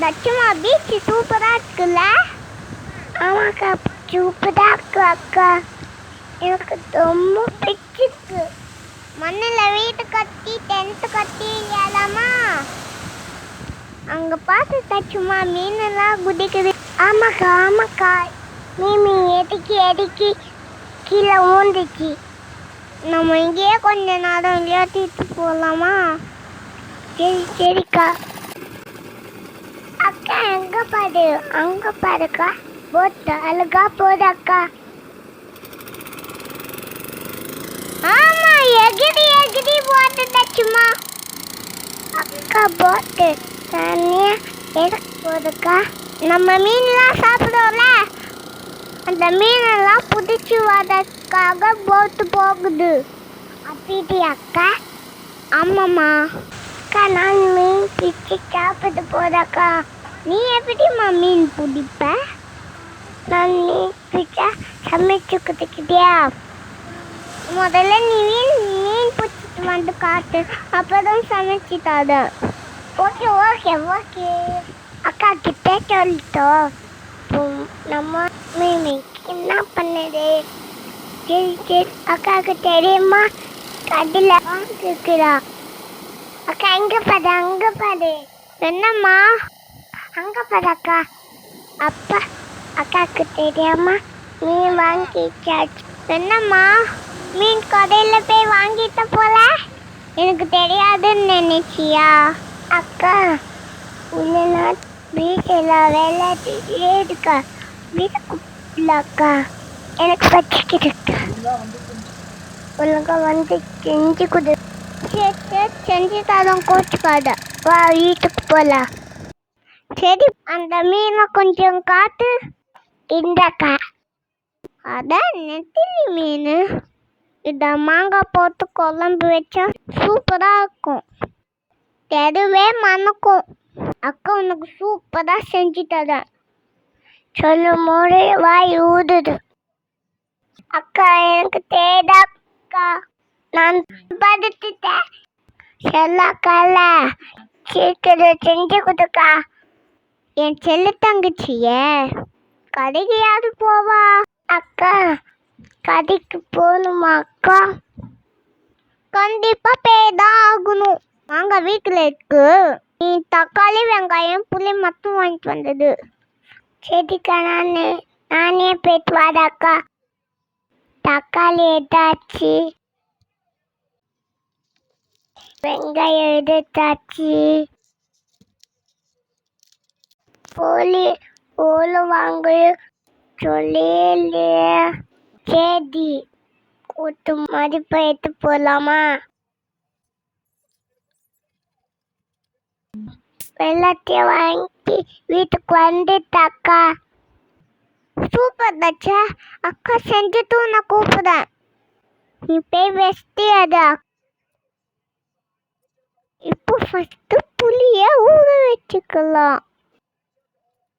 தச்சுமா beach சூப்பரா இருக்குல்ல? ஆமாக்கா, சூப்பரா இருக்கு அக்கா. எனக்கு ரொம்ப பிடிச்சிருக்கு. மண்ணில் வீட்டு கட்டி டென்ட் கட்டி ஏலாமா? அங்க பார்த்து தச்சுமா மீனெல்லாம் குதிக்குது. ஆமாக்கா மீமி எதுக்கி கீழே ஊந்துச்சு. நம்ம இங்கேயே கொஞ்ச நேரம் விளையாட்டிட்டு போகலாமா? சரிக்கா. அக்கா எங்க பாரு, அங்க பாருக்கா, போட்டு அழகா போதாக்கா. ஆமா, எகிரி போட்டு தச்சுமா. அக்கா போட்டு தனியா எதுக்கு போதுக்கா? நம்ம மீன்லாம் சாப்பிடுவோம்ல, அந்த மீனெல்லாம் புடிச்சு வரதுக்காக போட்டு போகுது. அப்படியாக்கா? ஆமாம்மா. அக்கா, நான் மீன் பிடிச்சி சாப்பிட்டு போதாக்கா. நீ எப்படிம்மா மீன் பிடிப்ப? நான் மீன் பிடிச்சா சமைச்சுக்கிட்டியா? முதல்ல நீ மீன் பிடிச்சிட்டு வந்து காட்டு, அப்பதான் சமைச்சு தர. ஓகே. அக்கா கிட்ட சொல்லிட்டோம். நம்ம மீனுக்கு என்ன பண்ணுது? சரி, அக்காவுக்கு தெரியுமா? கடையில் வாங்கிக்கிறா. அக்கா அங்க பாரு. என்னம்மா? அங்க பாரு அக்கா. அப்பா அக்காவுக்கு தெரியாம மீன் வாங்கிச்சாச்சு. என்னம்மா, மீன் கடையில் போய் வாங்கிட்ட போல? எனக்கு தெரியாதுன்னு நினைச்சியா? அக்கா, இல்லைன்னா வீட்டில் விளையாட்டுட்டே இருக்கா. வீட்டுக்குள்ளக்கா எனக்கு பச்சிக்கிட்டு ஒழுங்கா வந்து செஞ்சு கொடு. சரி, செஞ்சு தரோம், கோச்சுக்காத. வா, வீட்டுக்கு போகலாம். சரி, அந்த மீனை கொஞ்சம் காட்டு. இந்தக்கா. அதான் நெத்திலி மீன். இதை மாங்காய் போட்டு குழம்பு வச்சா சூப்பராக இருக்கும். தெருவே மணக்கும். அக்கா உனக்கு சூப்பராக செஞ்சு தரேன். சொல்லும் போது வாய் ஊதுது. அக்கா எனக்கு தேடாக்கா, நான் படுத்துட்டேன். செல்லாக்கால சீக்கிரம் செஞ்சு கொடுக்கா. என் செல்ல தங்கச்சிய கடைக்கு யாரு போவா? அக்கா, கடைக்கு போகணுமா அக்கா? கண்டிப்பா பேதான் ஆகணும். வாங்க, வீட்டில் இருக்கு. நீ தக்காளி வெங்காயம் புளி மட்டும் வாங்கிட்டு வந்தது. சரிக்கா, நானே போயிட்டு வாடாக்கா. தக்காளி எடுத்தாச்சு, வெங்காயம் எடுத்தாச்சு, புளி வாங்க சொல்லி. சரி, கூட்டு மதிப்பை எடுத்து போகலாமா? வெள்ளத்தையும் வாங்கி வீட்டுக்கு வந்துட்டாக்கா. சூப்பர் தச்சா. அக்கா செஞ்சுட்டு நான் கூப்பிடுறேன். நீ போய் வெஸ்டியாதா. இப்போ ஃபஸ்ட்டு புளியை ஊற வச்சுக்கலாம்.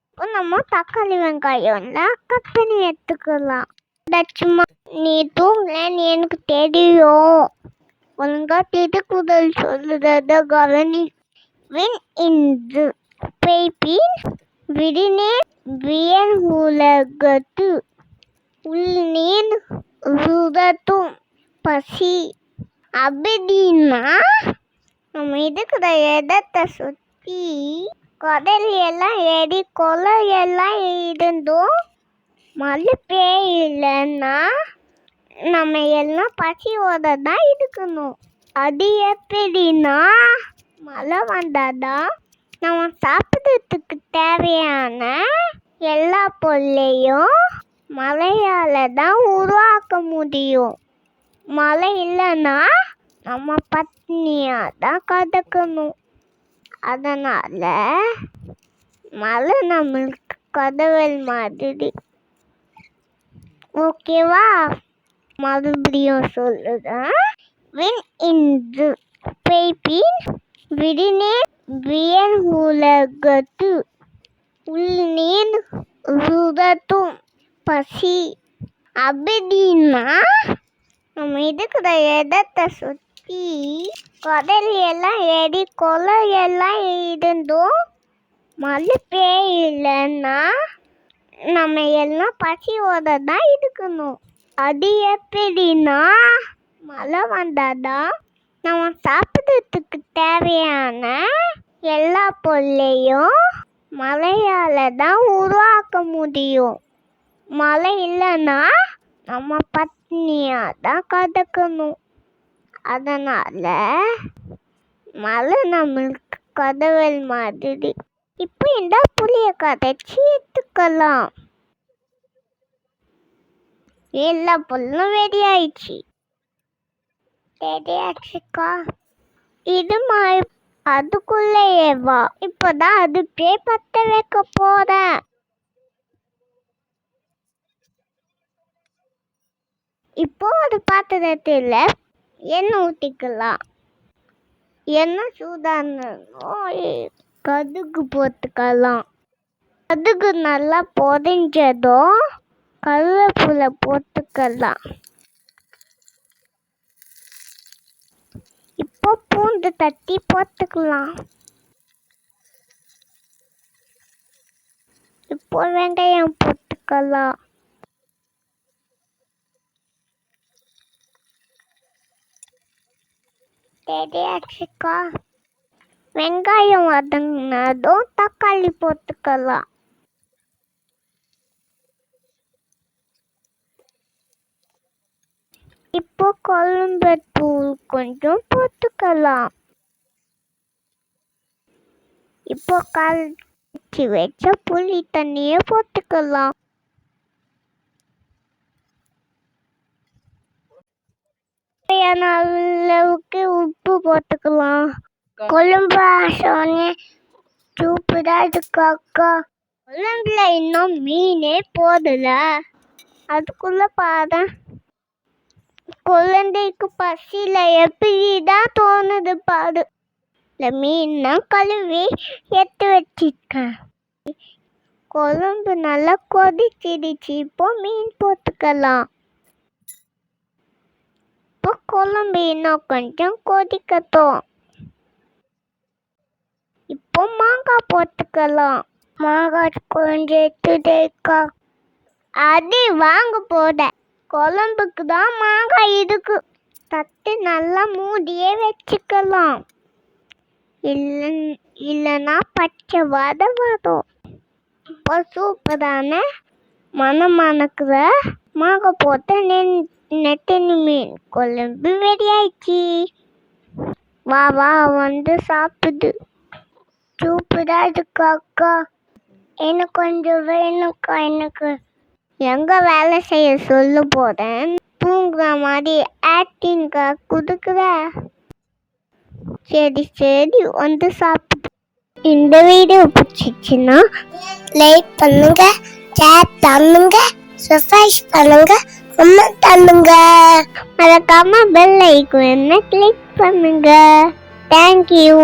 இப்போ நம்ம தக்காளி வெங்காயம்லாம் கட் பண்ணி எடுத்துக்கலாம். தச்சுமா, நீ தூங்கலன்னு எனக்கு தெரியும். ஒழுங்கா திடுக்குதல் சொல்லுறத கவனி. வின் இன்று பேய்பின் விடினே வியன் உலகத்து உள்நீன் உதத்தும் பசி. அப்படின்னா நம்ம இதுக்குற இடத்தை சுற்றி கடல் எல்லாம் எடி கொலை எல்லாம் இருந்தும் மழை பெய்யலன்னா நம்ம எல்லாம் பசியோட தான் இருக்கணும். அது எப்படின்னா, மழை வந்தாதான் நம்ம சாப்பிட்றதுக்கு தேவையான எல்லா பொருளையும் மழையால தான் உருவாக்க முடியும். மழை இல்லைன்னா நம்ம பட்னியாக தான் கிடக்கணும். அதனால் மழை நம்மளுக்கு கடவுள் மாதிரி. ஓகேவா? மறுபடியும் சொல்லுறேன். வின் இன்று பேய்பின் விடினே வியன் உலகத்து உள்நீன் உதத்தும் பசி. அப்படின்னா நம்ம இதுக்குற இடத்தை சுற்றி கடல் எல்லாம் எடி கொலை எல்லாம் இருந்தும் மழை பெய்யலன்னா நம்ம எல்லாம் பசியோட தான் இருக்கணும். அது எப்படின்னா மழை வந்தாதான் நம்ம சாப்பிட்றதுக்கு தேவையான எல்லா பொருளையும் மழையால தான் உருவாக்க முடியும். மழை இல்லைன்னா நம்ம பட்னியாக தான் கிடக்கணும். அதனால மழை நம்மளுக்கு கடவுள் மாதிரி. இப்போ இந்த புளிய கதைச்சி எடுத்துக்கலாம். எல்லா பொருளும் ரெடி ஆயிடுச்சு. ரெடி ஆச்சுக்கா. இது அதுக்குள்ளேயே வா. இப்போதான் அதுக்கே பற்ற வைக்க போறேன். இப்போ ஒரு பாத்திரத்தில் எண்ணெய் ஊற்றிக்கலாம். எண்ணெய் சூடானதும் கடுகு போட்டுக்கலாம். கடுகு நல்லா பொரிஞ்சதும் கருவேப்பிலை போட்டுக்கலாம். இப்போ பூண்டு தட்டி போட்டுக்கலாம். இப்போ வெங்காயம் போட்டுக்கலாம். ரெடியாச்சுக்கா. வெங்காயம் வதங்கினதும் தக்காளி போட்டுக்கலாம். இப்போ குழம்பு தூள் கொஞ்சம் போட்டுக்கலாம். இப்போ கரைச்சி வச்ச புளி தண்ணியை போட்டுக்கலாம். அளவுக்கு உப்பு போட்டுக்கலாம். குழம்பு ஆசோன்னு சூப்பராக இருக்காக்கா. குழம்புல இன்னும் மீனே போடல. அதுக்குள்ள பாரு, குழந்தைக்கு பசியில எப்படிதான் தோணுது பாரு. இந்த மீன்னா கழுவி எடுத்து வச்சிருக்கேன். குழம்பு நல்லா கொதிச்சிடுச்சு. இப்போ மீன் போட்டுக்கலாம். இப்போ குழம்பு இன்னும் கொஞ்சம் கொதிக்கட்டும். இப்போ மாங்காய் போட்டுக்கலாம். மாங்காய் கொஞ்சம் எடுத்துக்கா. அது வாங்க போட குழம்புக்கு தான் மாங்காய் இருக்கு. தட்டு நல்லா மூடியே வச்சுக்கலாம். இல்லைன்னா பச்சை வாடை வரும். இப்போ சூப்பரான மணக்கிற மாங்காய் போட்டு நெத்தினி மீன் குழம்பு ரெடி ஆயிடுச்சு. வா வா வந்து சாப்பிடு. சூப்பராக இருக்கு அக்கா. எனக்கு கொஞ்சம் வேணுக்கா. எனக்கு எங்கே வேலை செய்ய சொல்ல போகிறேன். தூங்குற மாதிரி ஆக்டிங்க கொடுக்குற. சரி வந்து சாப்பிடு. இந்த வீடியோ பிடிச்சிச்சுன்னா லைக் பண்ணுங்க, ஷேர் பண்ணுங்க, சப்ஸ்கிரைப் பண்ணுங்க, கமெண்ட் பண்ணுங்க. மறக்காம பெல் ஐகானை கிளிக் பண்ணுங்க. தேங்க்யூ.